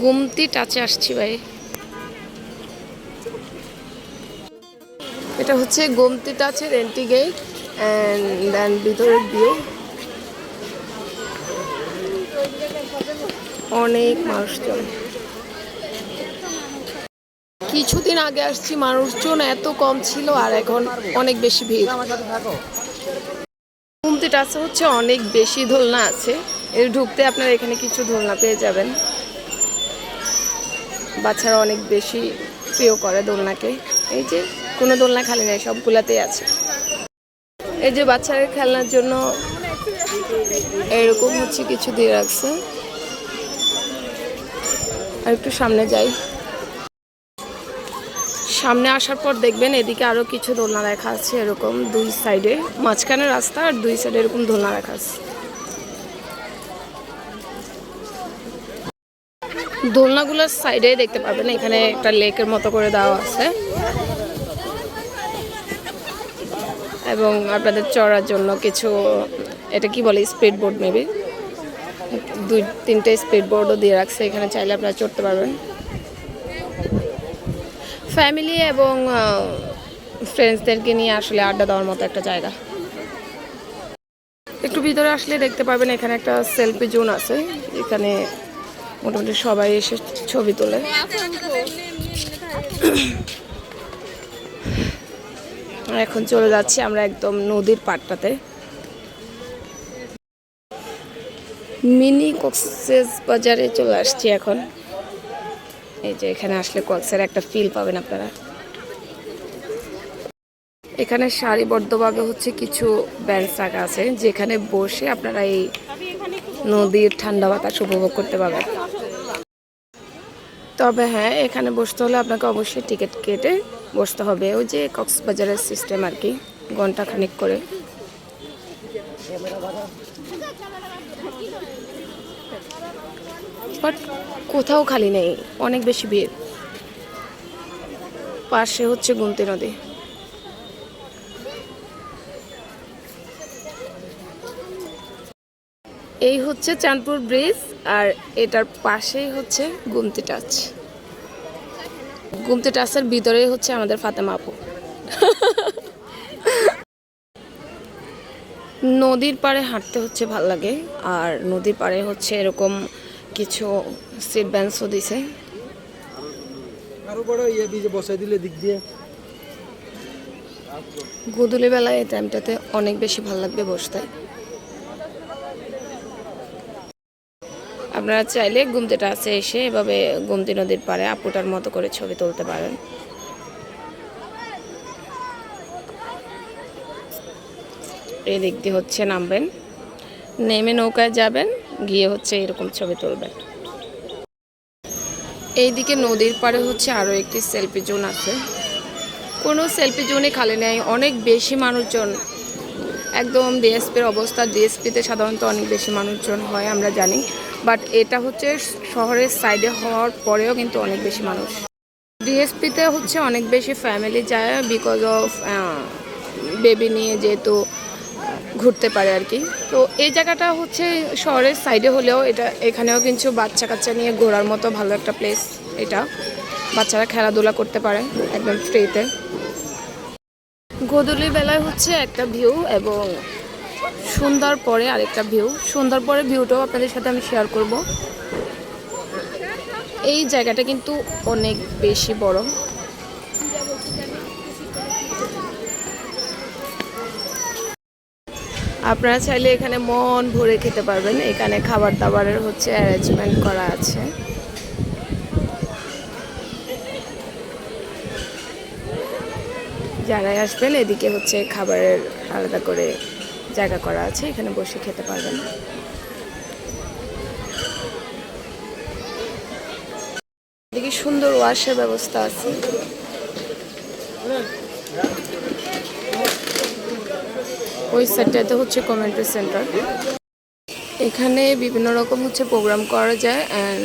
গোমতি টাচে আসছি ভাই। এটা হচ্ছে গোমতি টাচের এন্ট্রি গেট অ্যান্ড দেন ভিতরের ভিউ। অনেক মানুষজন। কিছুদিন আগে আসছি, মানুষজন এত কম ছিল আর এখন অনেক বেশি ভিড়। গোমতি টাচে হচ্ছে অনেক বেশি দোলনা আছে। এর ঢুকতে আপনারা এখানে কিছু দোলনা পেয়ে যাবেন। বাচ্চারা অনেক বেশি প্রিয় করে দোলনাকে। এই যে কোনো দোলনা খালি নেই, সবগুলাতেই আছে। এই যে বাচ্চাদের খেলনার জন্য এরকম হচ্ছে কিছু দিয়ে রাখছে। আর একটু সামনে যাই। সামনে আসার পর দেখবেন এদিকে আরো কিছু দোলনা রাখা আছে, এরকম দুই সাইডে, মাঝখানে রাস্তা আর দুই সাইডে এরকম দোলনা রাখা আছে। দোলনাগুলোর সাইডে দেখতে পাবেন এখানে একটা লেকের মতো করে দেওয়া আছে এবং আপনাদের চড়ার জন্য কিছু, এটা কি বলে, স্পিড বোর্ড মেবি, 2-3টে স্পিড বোর্ডও দিয়ে রাখছে এখানে, চাইলে আপনারা চড়তে পারবেন। ফ্যামিলি এবং ফ্রেন্ডসদেরকে নিয়ে আসলে আড্ডা দেওয়ার মতো একটা জায়গা। একটু ভিতরে আসলে দেখতে পাবেন এখানে একটা সেলফি জোন আছে, এখানে মোটামুটি সবাই এসে ছবি তোলে। এখন চলে যাচ্ছি আমরা একদম নদীর পাড়টাতে। মিনি কক্সেস বাজারে চলে আসছি এখন। এই যে এখানে আসলে কক্সের একটা ফিল পাবেন আপনারা। এখানে সারিবদ্ধভাবে হচ্ছে কিছু বেঞ্চ রাখা আছে, যেখানে বসে আপনারা এই নদীর ঠান্ডা বাতাস উপভোগ করতে পারবেন। তবে হ্যাঁ, এখানে বসতে হলে আপনাকে অবশ্যই টিকিট কেটে বসতে হবে। ওই যে কক্সবাজারের সিস্টেম আর কি, ঘন্টা খানিক করে। বাট কোথাও খালি নেই, অনেক বেশি ভিড়। পাশে হচ্ছে গোমতী নদী। এই হচ্ছে চাঁদপুর ব্রিজ আর এটার পাশেই হচ্ছে গোমতী টাচ। গোমতী টাচের ভিতরেই হচ্ছে আমাদের ফাতেমা আপু। নদীর পাড়ে হাঁটতে হচ্ছে ভাল লাগে, আর নদীর পাড়ে হচ্ছে এরকম কিছু সিট বেঞ্চও দিছে। গোধূলি বেলায় এই টাইমটাতে অনেক বেশি ভালো লাগবে বসতে। আপনারা চাইলে গোমতী টাচে এসে এভাবে গোমতী নদীর পাড়ে আপুটার মতো করে ছবি তুলতে পারেন। এই দিক দিয়ে হচ্ছে নামবেন, নেমে নৌকায় যাবেন, গিয়ে হচ্ছে এরকম ছবি তুলবেন। এইদিকে নদীর পাড়ে হচ্ছে আরও একটি সেলফি জোন আছে। কোনো সেলফি জোনে খালি নেই, অনেক বেশি মানুষজন। একদম ডিএসপির অবস্থা, ডিএসপিতে সাধারণত অনেক বেশি মানুষজন হয় আমরা জানি, বাট এটা হচ্ছে শহরের সাইডে হওয়ার পরেও কিন্তু অনেক বেশি মানুষ। ডিএসপিতে হচ্ছে অনেক বেশি ফ্যামিলি যায় বিকজ অফ বেবি নিয়ে যেহেতু ঘুরতে পারে আর কি। তো এই জায়গাটা হচ্ছে শহরের সাইডে হলেও এখানেও কিন্তু বাচ্চা কাচ্চা নিয়ে ঘোরার মতো ভালো একটা প্লেস। এটা বাচ্চারা খেলাধুলা করতে পারে একদম ফ্রিতে। গোধূলি বেলায় হচ্ছে একটা ভিউ এবং সন্ধ্যার পরে আরেকটা ভিউ। সন্ধ্যার পরে ভিউটাও আপনাদের সাথে আমি শেয়ার করব। এই জায়গাটা কিন্তু অনেক বেশি বড়। আপনারা চাইলে এখানে মন ভরে খেতে পারবেন। এখানে খাবার দাবারের হচ্ছে অ্যারেঞ্জমেন্ট করা আছে। যারাই আসবেন এদিকে হচ্ছে খাবারের আলাদা করে জায়গা করা আছে, এখানে বসে খেতে পারবেন। এদিকে সুন্দর ওয়াশের ব্যবস্থা আছে। ওই সাইডটাতে হচ্ছে কমিউনিটি সেন্টার। এখানে বিভিন্ন রকম হচ্ছে প্রোগ্রাম করা যায় অ্যান্ড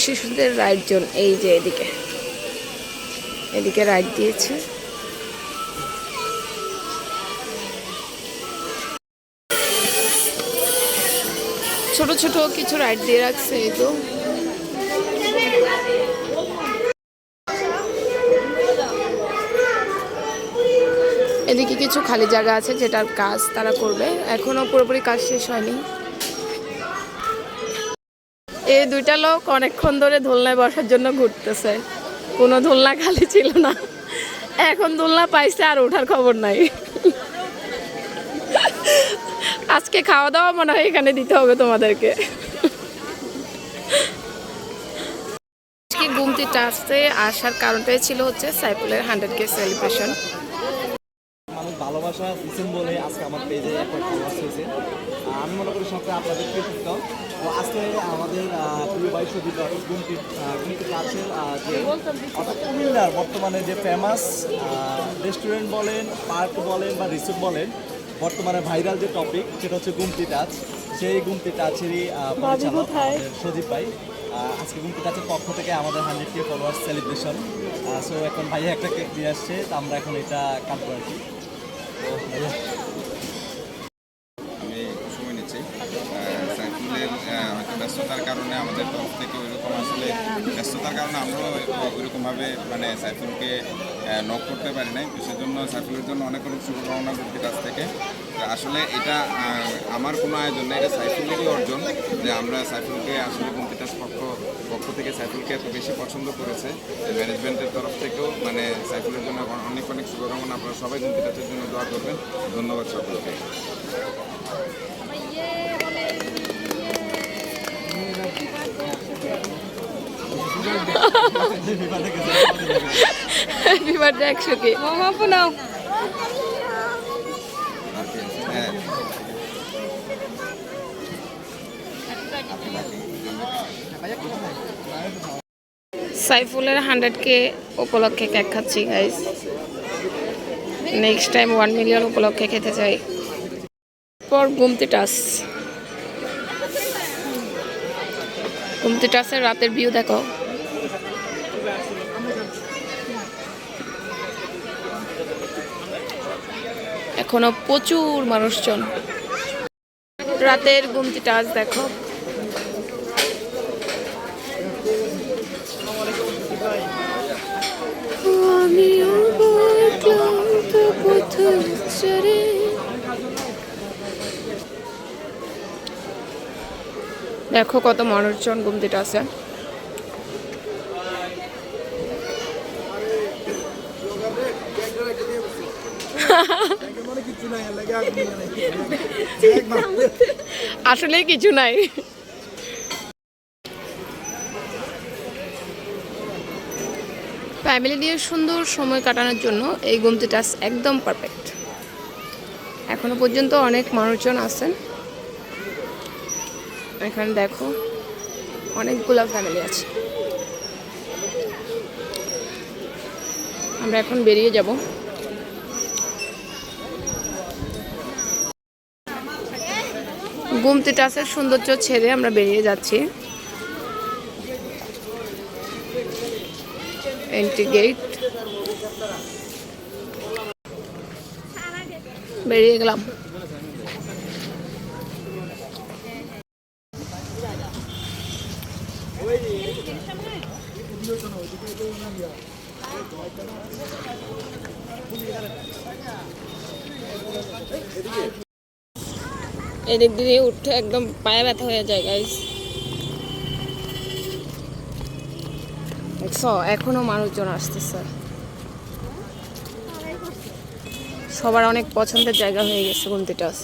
শিশুদের রাইড জোন। এই যে এদিকে রাইড দিয়েছে। ছোট ছোট কিছু রাইড দিয়ে রাখছে। এই তো এদিকে কিছু খালি জায়গা আছে যেটার কাজ তারা করবে, এখনো পুরোপুরি কাজ শেষ হয়নি। এই দুইটা লোক অনেকক্ষণ ধরে দোলনায় বসার জন্য ঘুরতেছে, কোনো দোলনা খালি ছিল না, এখন দোলনা পাইছে আর ওঠার খবর নাই। আজকে খাওয়া দাওয়া মনে হয় এখানে দিতে হবে তোমাদেরকে। আজকে গুমতি টাস্টে আসার কারণটাই ছিল হচ্ছে সাইফুলের 100K সেলিব্রেশন। মানুষ ভালোবাসা দিচ্ছেন বলে আজকে আমার পেজে একটা ফলোয়ার্স হয়েছে। আমি মনে করি সবটা আপনাদের কৃতিত্ব। তো আজকে আমাদের প্রিয় ভাই সদীপ গুমতি কাছের যে অর্থাৎ কুমিল্লার বর্তমানে যে ফেমাস রেস্টুরেন্ট বলেন, পার্ক বলেন বা রিসোর্ট বলেন, বর্তমানে ভাইরাল যে টপিক সেটা হচ্ছে গুমতি টাচ। সেই গুমতি টাচেরই পরিচালক সদীপ ভাই আজকে গুমতি টাচের পক্ষ থেকে আমাদের 100K ফলোয়ার্স সেলিব্রেশন। সো এখন ভাইয়া একটা কেক দিয়ে আসছে, তো আমরা এখন এটা কাটবো আর কি। আমি সময় নিচ্ছি সাইফুলের হয়তো ব্যস্ততার কারণে আমাদের তরফ থেকে ওইরকম আসলে ব্যস্ততার কারণে আমরাও ওইরকমভাবে মানে সাইফুলকে নক করতে পারি নাই। সেজন্য সাইফুলের জন্য অনেক অনেক শুভকামনা গুমতি কাছ থেকে। আসলে এটা আমার কোনো আয়োজন না, এটা সাইফুলেরই অর্জন যে আমরা সাইফুলকে আসলে গুমতি টাচ পক্ষ থেকে সাইফুলকে এত বেশি পছন্দ করেছে। ম্যানেজমেন্টের তরফ থেকেও মানে সাইফুলের জন্য অনেক অনেক শুভকামনা। আপনারা সবাই গুমতি টাচের জন্য দোয়া করবেন। ধন্যবাদ সকলকে। হ্যাপি বার্থডে 100K মামা পুনাও। সাইফুলের 100K উপলক্ষে কেক খাচ্ছি গাইস। নেক্সট টাইম 1 মিলিয়ন উপলক্ষে খেতে চাই। পর গুমতি টাচ, গুমতি টাচের রাতের ভিউ দেখো। এখনো প্রচুর মানুষজন। রাতের গুমতি টাচ দেখো। দেখো কত মানুষজন গুমতিটা আছে। আসলে কিছু নাই। ফ্যামিলি নিয়ে সুন্দর সময় কাটানোর জন্য এই গুমতি টাচ একদম পারফেক্ট। এখনো পর্যন্ত অনেক মানুষজন আছেন এখানে, দেখো অনেকগুলো ফ্যামিলি আছে। আমরা এখন বেরিয়ে যাব। গুমতি টাচের সৌন্দর্য ছেড়ে আমরা বেরিয়ে যাচ্ছি। এন্ট্রি গেট বেরিয়ে গেলাম। এদিক দিয়ে উঠে একদম পায়ে ব্যথা হয়ে যায় গাইস। এখনো মানুষজন আসতেছে, সবার অনেক পছন্দের জায়গা হয়ে গেছে গুমতি টাচ।